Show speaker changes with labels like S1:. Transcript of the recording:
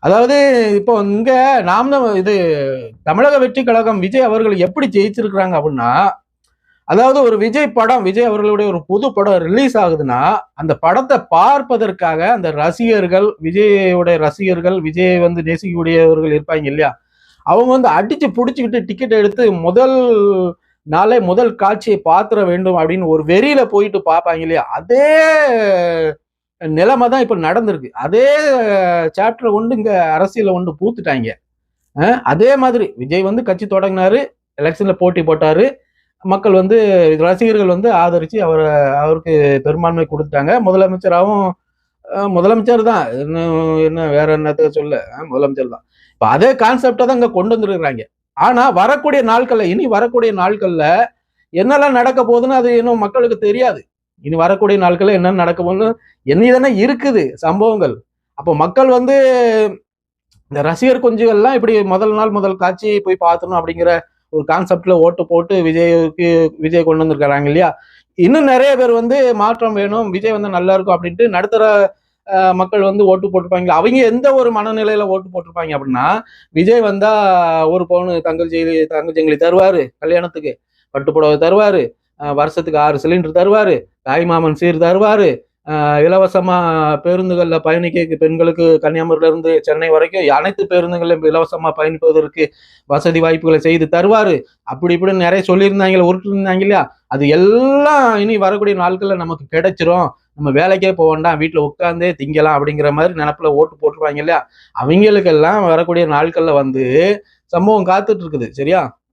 S1: அதாவது இப்போ இங்க நாம் தான் இது தமிழக வெற்றி கழகம் விஜய் அவர்கள் எப்படி ஜெயிச்சிருக்கிறாங்க அப்படின்னா, அதாவது ஒரு விஜய் படம், விஜய் அவர்களுடைய ஒரு புது படம் ரிலீஸ் ஆகுதுன்னா, அந்த படத்தை பார்ப்பதற்காக அந்த ரசிகர்கள், விஜயோட ரசிகர்கள், விஜயை வந்து நேசிக்கக்கூடியவர்கள் இருப்பாங்க இல்லையா? அவங்க வந்து அடிச்சு புடிச்சுக்கிட்டு டிக்கெட் எடுத்து முதல் நாளே முதல் காட்சியை பாத்திர வேண்டும் அப்படின்னு ஒரு வெறியில போயிட்டு பார்ப்பாங்க இல்லையா? அதே நிலைமை தான் இப்ப நடந்திருக்கு. அதே சாப்டர் கொண்டு இங்க அரசியல கொண்டு பூத்துட்டாங்க. அதே மாதிரி விஜய் வந்து கட்சி தொடங்கினாரு, எலெக்ஷன்ல போட்டி போட்டாரு. மக்கள் வந்து ரசிகர்கள் வந்து ஆதரிச்சு அவருக்கு பெரும்பான்மை கொடுத்துட்டாங்க. முதலமைச்சராகவும் முதலமைச்சர் தான். இன்னும் என்ன வேற என்னத்த சொல்ல? முதலமைச்சர் தான். இப்ப அதே கான்செப்ட தான் இங்க கொண்டு வந்திருக்கிறாங்க. ஆனா வரக்கூடிய நாட்கள்ல, இனி வரக்கூடிய நாட்கள்ல என்னெல்லாம் நடக்க போகுதுன்னு அது இன்னும் மக்களுக்கு தெரியாது. இனி வரக்கூடிய நாட்கள்ல என்ன நடக்க போகுதுன்னு எண்ணிதானே இருக்குது சம்பவங்கள். அப்போ மக்கள் வந்து இந்த ரசிகர் குஞ்சுகள்லாம் இப்படி முதல் நாள் முதல் காட்சி போய் பார்த்துணும் அப்படிங்கிற ஒரு கான்செப்ட்ல ஓட்டு போட்டு விஜய் கொண்டு வந்திருக்கிறாங்க இல்லையா? இன்னும் நிறைய பேர் வந்து மாற்றம் வேணும், விஜய் வந்து நல்லா இருக்கும் அப்படின்ட்டு நடுத்தர மக்கள் வந்து ஓட்டு போட்டிருப்பாங்க. அவங்க எந்த ஒரு மனநிலையில ஓட்டு போட்டிருப்பாங்க அப்படின்னா, விஜய் வந்தா 1 பவுன் தங்கச்சங்கிலி தருவாரு கல்யாணத்துக்கு, பட்டு புடவை தருவாரு, வருஷத்துக்கு 6 சிலிண்டர் தருவாரு, தாய்மாமன் சீர் தருவாரு, இலவசமா பேருந்துகள்ல பயணிக்க பெண்களுக்கு கன்னியாகுமரியில இருந்து சென்னை வரைக்கும் அனைத்து பேருந்துகளிலும் இலவசமா பயணிப்பதற்கு வசதி வாய்ப்புகளை செய்து தருவாரு. அப்படி இப்படின்னு நிறைய சொல்லியிருந்தாங்களே, உருட்டிருந்தாங்க இல்லையா? அது எல்லாம் இனி வரக்கூடிய நாட்கள்ல நமக்கு கிடைச்சிரும். நம்ம வேலைக்கே போக வேண்டாம், வீட்டுல உட்கார்ந்தே திங்கலாம் அப்படிங்கிற மாதிரி நினப்புல ஓட்டு போட்டுருவாங்க இல்லையா? அவங்களுக்கெல்லாம் வரக்கூடிய நாட்கள்ல வந்து சம்பவம் காத்துட்டு இருக்குது. சரியா?